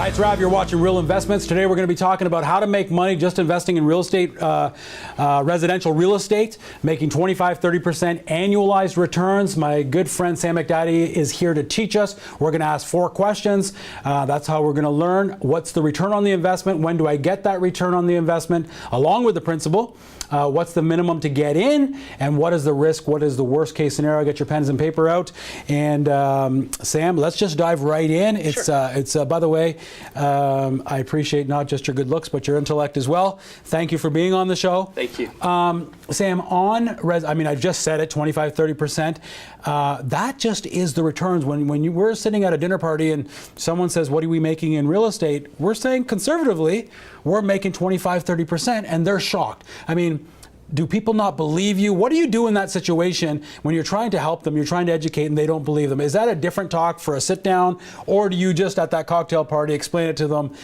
Hi, it's Rav. You're watching Real Investments. Today we're going to be talking about how to make money just investing in real estate, residential real estate, making 25-30% annualized returns. My good friend Sam McDadi is here to teach us. We're going to ask 4 questions. That's how we're going to learn what's the return on the investment, when do I get that return on the investment, along with the principal. What's the minimum to get in, and what is the risk? What is the worst case scenario? Get your pens and paper out. And Sam, let's just dive right in. It's by the way, I appreciate not just your good looks, but your intellect as well. Thank you for being on the show. Thank you. Sam, I just said it, 25-30%. That just is the returns. When we're sitting at a dinner party and someone says, what are we making in real estate? We're saying conservatively, we're making 25-30%, and they're shocked. I mean, do people not believe you? What do you do in that situation when you're trying to help them, you're trying to educate, and they don't believe them? Is that a different talk for a sit down, or do you just at that cocktail party explain it to them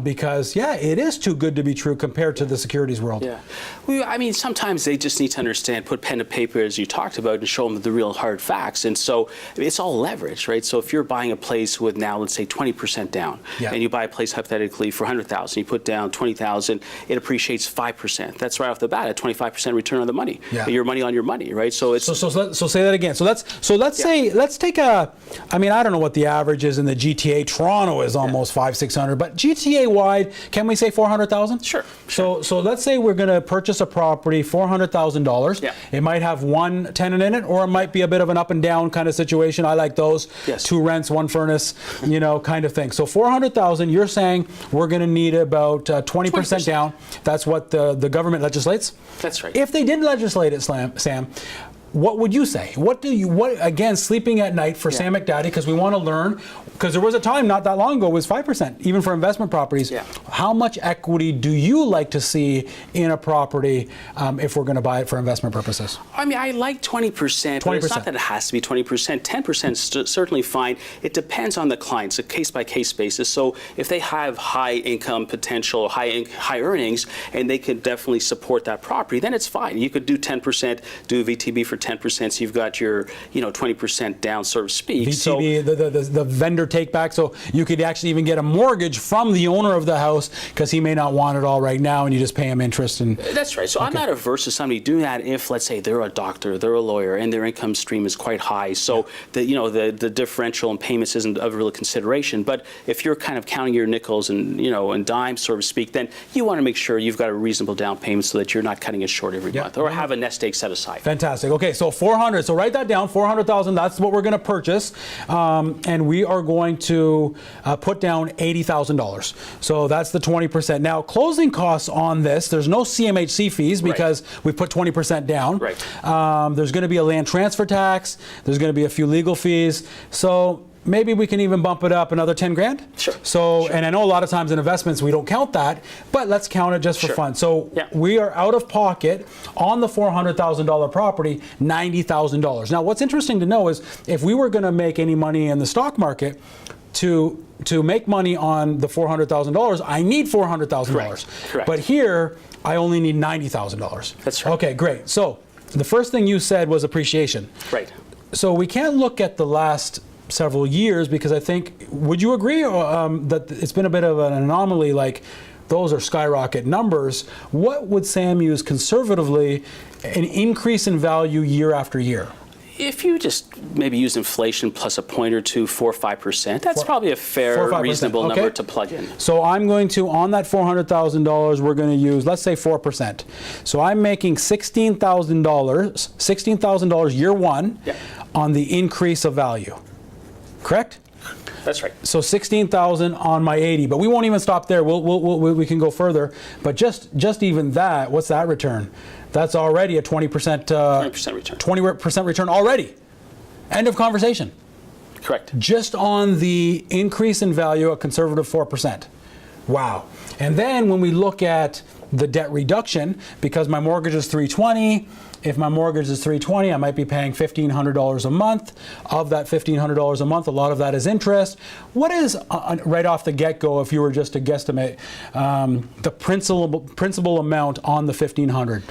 because, yeah, it is too good to be true compared to the securities world? Yeah. Well, I mean, sometimes they just need to understand, put pen to paper as you talked about, and show them the real hard facts. And so it's all leverage, right? So if you're buying a place with now, let's say 20% down, and you buy a place hypothetically for $100,000, you put down $20,000, it appreciates 5%. That's right off the bat at 25% return on the money. Your money on your money, right? So it's so say that again. So let's say let's take a. I mean, I don't know what the average is in the GTA. Toronto is almost 500-600, but GTA wide, can we say 400,000? Sure. So let's say we're going to purchase a property, $400,000. Yeah. It might have one tenant in it, or it might be a bit of an up and down kind of situation. I like those. Yes. 2 rents, 1 furnace, kind of thing. So 400,000. You're saying we're going to need about 20% down. That's what the government legislates. That's right. If they did legislate it, Sam, what would you say? What again, sleeping at night for Sam McDadi, because we want to learn, because there was a time not that long ago it was 5%, even for investment properties. Yeah. How much equity do you like to see in a property if we're going to buy it for investment purposes? I mean, I like 20%, but it's not that it has to be 20%. 10% is certainly fine. It depends on the client. It's a case-by-case basis. So if they have high income potential, high earnings, and they could definitely support that property, then it's fine. You could do 10%, do VTB for 10%, so you've got your 20% down, so to speak. VTB, the vendor take back, so you could actually even get a mortgage from the owner of the house because he may not want it all right now, and you just pay him interest. And that's right. So I'm not averse to somebody doing that if, let's say, they're a doctor, they're a lawyer, and their income stream is quite high. So the differential in payments isn't a real consideration. But if you're kind of counting your nickels and and dimes, so to speak, then you want to make sure you've got a reasonable down payment so that you're not cutting it short every month, or have a nest egg set aside. Fantastic. Okay, so 400. So write that down. 400,000. That's what we're going to purchase, and we are going to put down $80,000. So that's the 20%. Now, closing costs on this. There's no CMHC fees because we put 20% down. Right. There's going to be a land transfer tax. There's going to be a few legal fees. So maybe we can even bump it up another 10 grand. Sure. So, and I know a lot of times in investments we don't count that, but let's count it just for fun. So we are out of pocket on the $400,000 property, $90,000. Now, what's interesting to know is if we were going to make any money in the stock market, to make money on the $400,000, I need $400,000. Correct. But here, I only need $90,000. That's right. Okay, great. So the first thing you said was appreciation. Right. So we can't look at the last several years because I think, would you agree that it's been a bit of an anomaly, like those are skyrocket numbers? What would Sam use conservatively, an increase in value year after year? If you just maybe use inflation plus a point or two, 4 or 5%, that's probably a fair, reasonable number to plug in. So I'm going to, on that $400,000, we're going to use, let's say 4%. So I'm making $16,000 year one on the increase of value. Correct? That's right. So 16,000 on my 80, but we won't even stop there. We can go further, but just even that, what's that return? That's already a 20% return. 20% return already. End of conversation. Correct. Just on the increase in value, a conservative 4%. Wow. And then when we look at the debt reduction, because my mortgage is $320, if my mortgage is $320, I might be paying $1,500 a month. Of that $1,500 a month, a lot of that is interest. What is, right off the get-go, if you were just to guesstimate, the principal amount on the $1,500?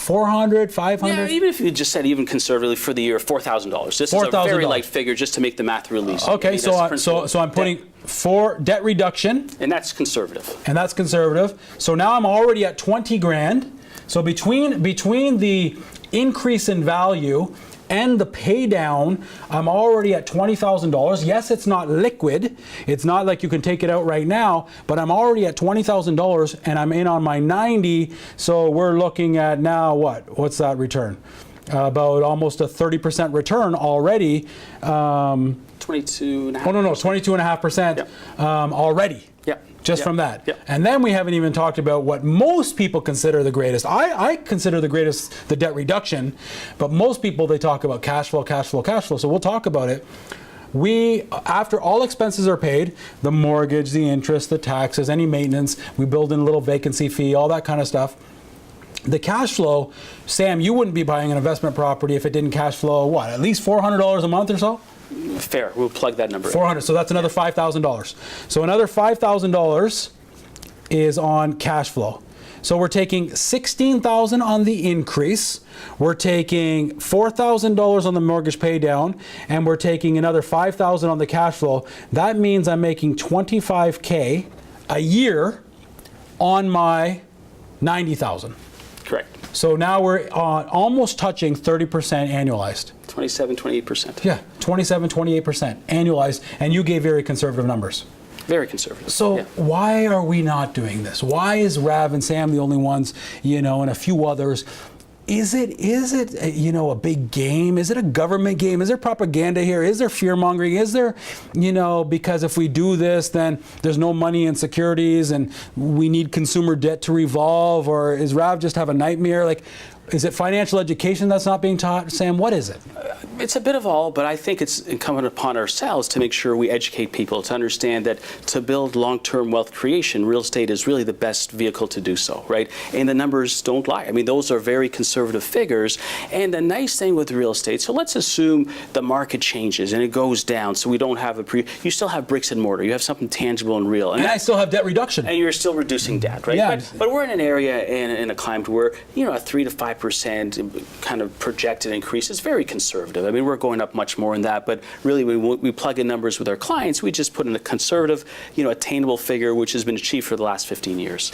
400, 500? Yeah, even if you just said even conservatively for the year, $4,000. This is a very light figure just to make the math really easy. Okay, so I'm putting for debt reduction. And that's conservative. And that's conservative. So now I'm already at 20 grand. So between the increase in value and the pay down, I'm already at $20,000. Yes, it's not liquid. It's not like you can take it out right now, but I'm already at $20,000 and I'm in on my 90. So we're looking at now what? What's that return? About almost a 30% return already. 22.5%. Oh, no, 22.5% Yep. already. Yep. Just from that. Yep. And then we haven't even talked about what most people consider the greatest. I consider the greatest the debt reduction, but most people, they talk about cash flow, cash flow, cash flow. So we'll talk about it. After all expenses are paid, the mortgage, the interest, the taxes, any maintenance, we build in a little vacancy fee, all that kind of stuff. The cash flow, Sam, you wouldn't be buying an investment property if it didn't cash flow, what, at least $400 a month or so? Fair. We'll plug that number in. 400. So that's another $5,000. So another $5,000 is on cash flow. So we're taking $16,000 on the increase. We're taking $4,000 on the mortgage pay down, and we're taking another $5,000 on the cash flow. That means I'm making $25K a year on my $90,000. Correct. So now we're almost touching 30% annualized. 27, 28%. Yeah, 27, 28% annualized, and you gave very conservative numbers. Very conservative. So why are we not doing this? Why is Rav and Sam the only ones, and a few others? Is it a big game? Is it a government game? Is there propaganda here? Is there fear mongering? Is there, because if we do this, then there's no money in securities and we need consumer debt to revolve? Or is Rav just have a nightmare? Like, is it financial education that's not being taught? Sam, what is it? It's a bit of all, but I think it's incumbent upon ourselves to make sure we educate people to understand that to build long-term wealth creation, real estate is really the best vehicle to do so, right? And the numbers don't lie. I mean, those are very conservative figures. And the nice thing with real estate, so let's assume the market changes and it goes down, so we don't have you still have bricks and mortar. You have something tangible and real. And I still have debt reduction. And you're still reducing debt, right? Yeah. But we're in an area in a climate where, a 3 to 5% kind of projected increase is very conservative. I mean, we're going up much more in that, but really when we plug in numbers with our clients, we just put in a conservative, attainable figure which has been achieved for the last 15 years.